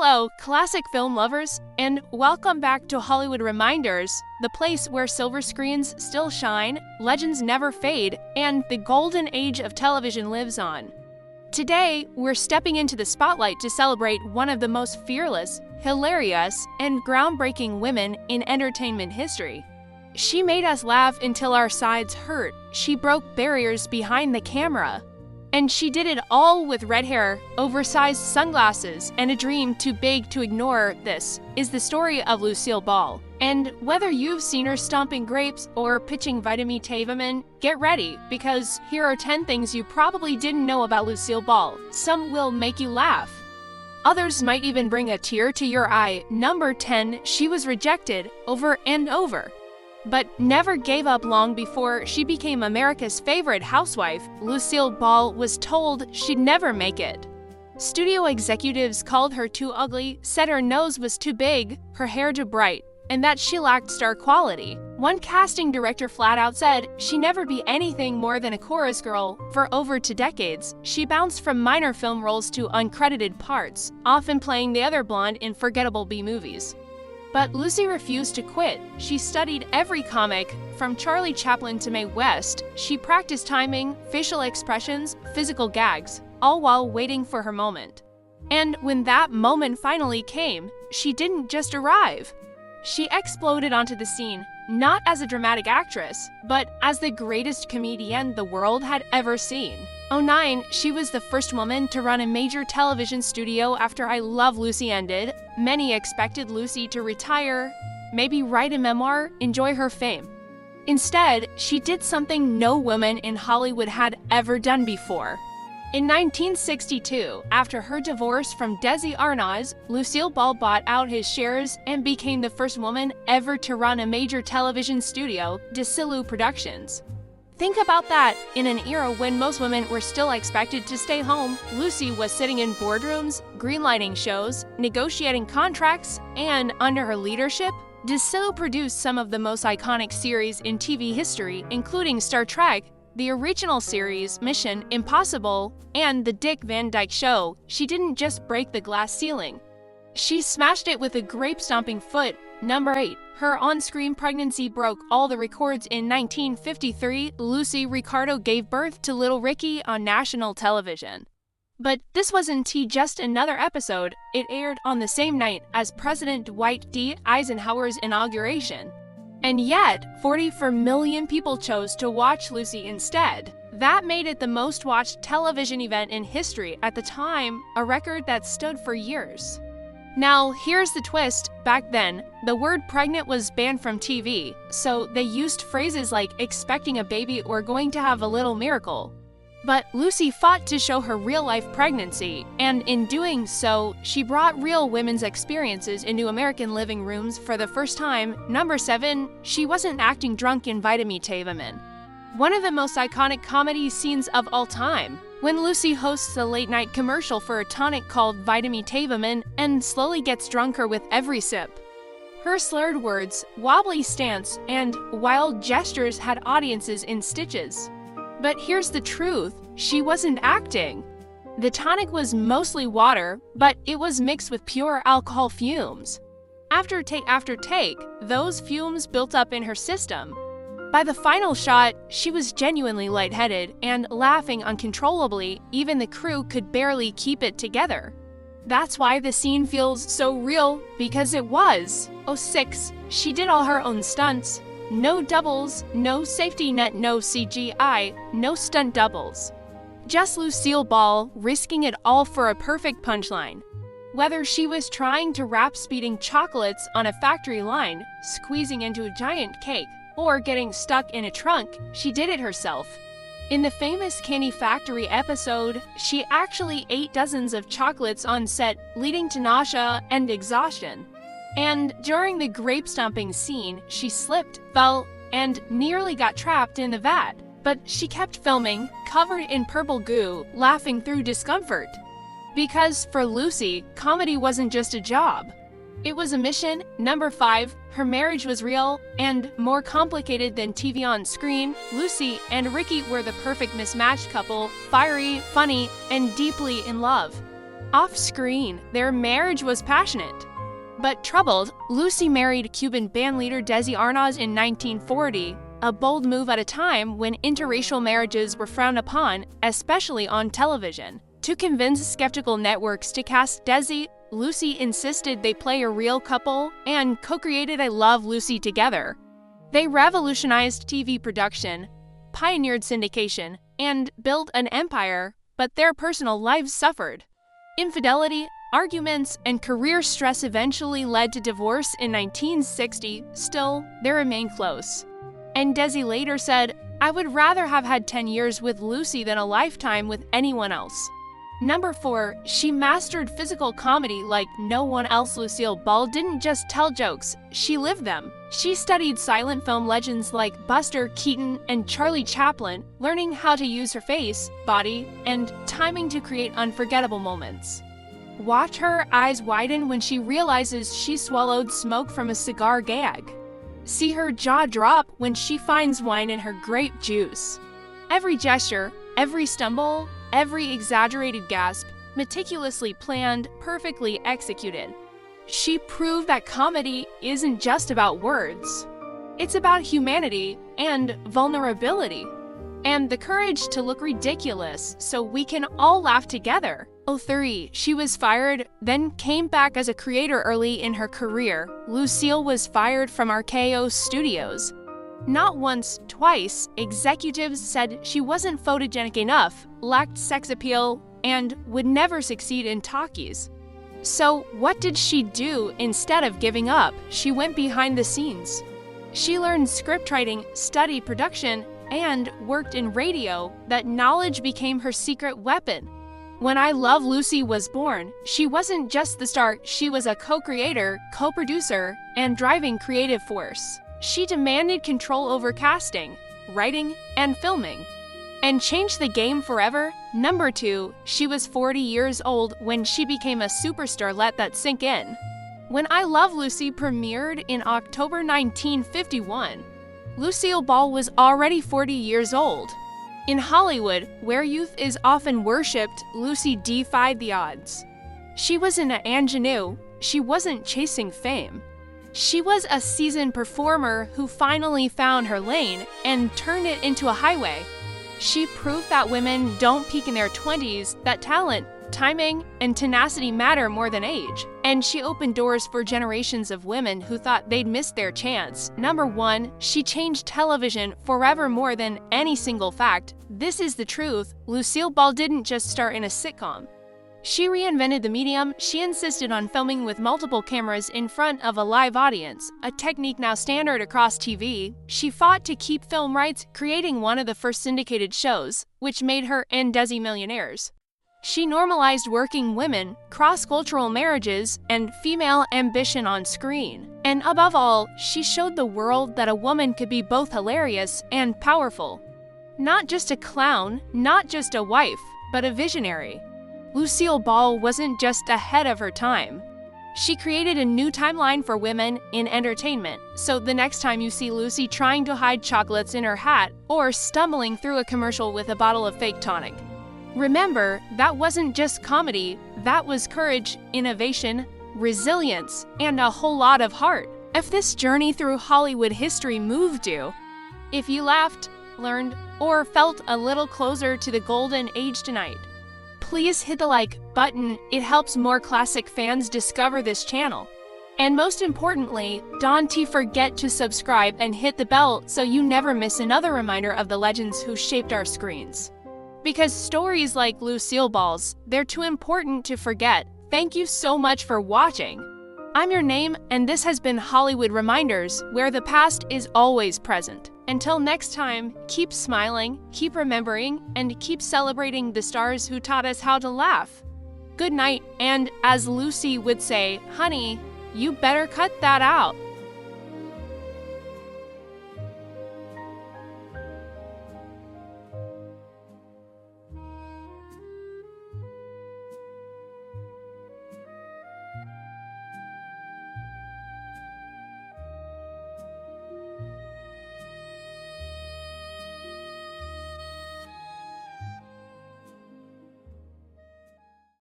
Hello, classic film lovers, and welcome back to Hollywood Reminders, the place where silver screens still shine, legends never fade, and the golden age of television lives on. Today, we're stepping into the spotlight to celebrate one of the most fearless, hilarious, and groundbreaking women in entertainment history. She made us laugh until our sides hurt. She broke barriers behind the camera. And she did it all with red hair, oversized sunglasses, and a dream too big to ignore. This is the story of Lucille Ball. And whether you've seen her stomping grapes or pitching Vitameatavegamin, get ready, because here are 10 things you probably didn't know about Lucille Ball. Some will make you laugh. Others might even bring a tear to your eye. Number 10, she was rejected over and over, but never gave up. Long before she became America's favorite housewife, Lucille Ball was told she'd never make it. Studio executives called her too ugly, said her nose was too big, her hair too bright, and that she lacked star quality. One casting director flat out said she'd never be anything more than a chorus girl. For over 2 decades, she bounced from minor film roles to uncredited parts, often playing the other blonde in forgettable B-movies. But Lucy refused to quit. She studied every comic, from Charlie Chaplin to Mae West. She practiced timing, facial expressions, physical gags, all while waiting for her moment. And when that moment finally came, she didn't just arrive. She exploded onto the scene, not as a dramatic actress, but as the greatest comedian the world had ever seen. 2009, she was the first woman to run a major television studio after ILoveLucy ended. Many expected Lucy to retire, maybe write a memoir, enjoy her fame. Instead, she did something no woman in Hollywood had ever done before. In 1962, after her divorce from Desi Arnaz, Lucille Ball bought out his shares and became the first woman ever to run a major television studio, Desilu Productions. Think about that. In an era when most women were still expected to stay home, Lucy was sitting in boardrooms, greenlighting shows, negotiating contracts, and under her leadership, Desilu produced some of the most iconic series in TV history, including Star Trek, the original series Mission Impossible, and The Dick Van Dyke Show. She didn't just break the glass ceiling. She smashed it with a grape-stomping foot. Number 8. Her on-screen pregnancy broke all the records. In 1953, Lucy Ricardo gave birth to little Ricky on national television. But this wasn't just another episode. It aired on the same night as President Dwight D. Eisenhower's inauguration. And yet, 44 million people chose to watch Lucy instead. That made it the most watched television event in history at the time, a record that stood for years. Now, here's the twist. Back then, the word pregnant was banned from TV, so they used phrases like expecting a baby or going to have a little miracle. But Lucy fought to show her real-life pregnancy, and in doing so, she brought real women's experiences into American living rooms for the first time. Number 7, she wasn't acting drunk in Vitameatavegamin. One of the most iconic comedy scenes of all time, when Lucy hosts a late-night commercial for a tonic called Vitameatavegamin and slowly gets drunker with every sip. Her slurred words, wobbly stance, and wild gestures had audiences in stitches. But here's the truth, she wasn't acting. The tonic was mostly water, but it was mixed with pure alcohol fumes. After take, those fumes built up in her system. By the final shot, she was genuinely lightheaded and laughing uncontrollably. Even the crew could barely keep it together. That's why the scene feels so real, because it was. 6, she did all her own stunts. No doubles, no safety net, no CGI, no stunt doubles. Just Lucille Ball risking it all for a perfect punchline. Whether she was trying to wrap speeding chocolates on a factory line, squeezing into a giant cake, or getting stuck in a trunk, she did it herself. In the famous Candy Factory episode, she actually ate dozens of chocolates on set, leading to nausea and exhaustion. And during the grape-stomping scene, she slipped, fell, and nearly got trapped in the vat. But she kept filming, covered in purple goo, laughing through discomfort. Because for Lucy, comedy wasn't just a job. It was a mission. Number 5, her marriage was real and more complicated than TV on screen. Lucy and Ricky were the perfect mismatched couple, fiery, funny, and deeply in love. Off-screen, their marriage was passionate. But troubled, Lucy married Cuban bandleader Desi Arnaz in 1940, a bold move at a time when interracial marriages were frowned upon, especially on television. To convince skeptical networks to cast Desi, Lucy insisted they play a real couple and co-created ILoveLucy together. They revolutionized TV production, pioneered syndication, and built an empire, but their personal lives suffered. Infidelity, arguments, and career stress eventually led to divorce in 1960. Still, they remain close. And Desi later said, "I would rather have had 10 years with Lucy than a lifetime with anyone else." Number 4, she mastered physical comedy like no one else. Lucille Ball didn't just tell jokes, she lived them. She studied silent film legends like Buster Keaton and Charlie Chaplin, learning how to use her face, body, and timing to create unforgettable moments. Watch her eyes widen when she realizes she swallowed smoke from a cigar gag. See her jaw drop when she finds wine in her grape juice. Every gesture, every stumble, every exaggerated gasp, meticulously planned, perfectly executed. She proved that comedy isn't just about words. It's about humanity and vulnerability. And the courage to look ridiculous so we can all laugh together. 3, she was fired, then came back as a creator early in her career. Lucille was fired from RKO Studios. Not once, twice, executives said she wasn't photogenic enough, lacked sex appeal, and would never succeed in talkies. So what did she do instead of giving up? She went behind the scenes. She learned scriptwriting, studied production, and worked in radio. That knowledge became her secret weapon. When ILoveLucy was born, she wasn't just the star, she was a co-creator, co-producer, and driving creative force. She demanded control over casting, writing, and filming, and changed the game forever. Number 2, she was 40 years old when she became a superstar. Let that sink in. When ILoveLucy premiered in October 1951, Lucille Ball was already 40 years old. In Hollywood, where youth is often worshipped, Lucy defied the odds. She was an ingenue. She wasn't chasing fame. She was a seasoned performer who finally found her lane and turned it into a highway. She proved that women don't peak in their 20s, that talent, timing, and tenacity matter more than age. And she opened doors for generations of women who thought they'd missed their chance. Number 1, she changed television forever more than any single fact. This is the truth. Lucille Ball didn't just star in a sitcom. She reinvented the medium. She insisted on filming with multiple cameras in front of a live audience, a technique now standard across TV. She fought to keep film rights, creating one of the first syndicated shows, which made her and Desi millionaires. She normalized working women, cross-cultural marriages, and female ambition on screen. And above all, she showed the world that a woman could be both hilarious and powerful. Not just a clown, not just a wife, but a visionary. Lucille Ball wasn't just ahead of her time. She created a new timeline for women in entertainment, so the next time you see Lucy trying to hide chocolates in her hat or stumbling through a commercial with a bottle of fake tonic, remember, that wasn't just comedy, that was courage, innovation, resilience, and a whole lot of heart. If this journey through Hollywood history moved you, if you laughed, learned, or felt a little closer to the golden age tonight, please hit the like button. It helps more classic fans discover this channel. And most importantly, don't forget to subscribe and hit the bell so you never miss another reminder of the legends who shaped our screens. Because stories like Lucille Ball's, they're too important to forget. Thank you so much for watching. I'm your name, and this has been Hollywood Reminders, where the past is always present. Until next time, keep smiling, keep remembering, and keep celebrating the stars who taught us how to laugh. Good night, and as Lucy would say, honey, you better cut that out.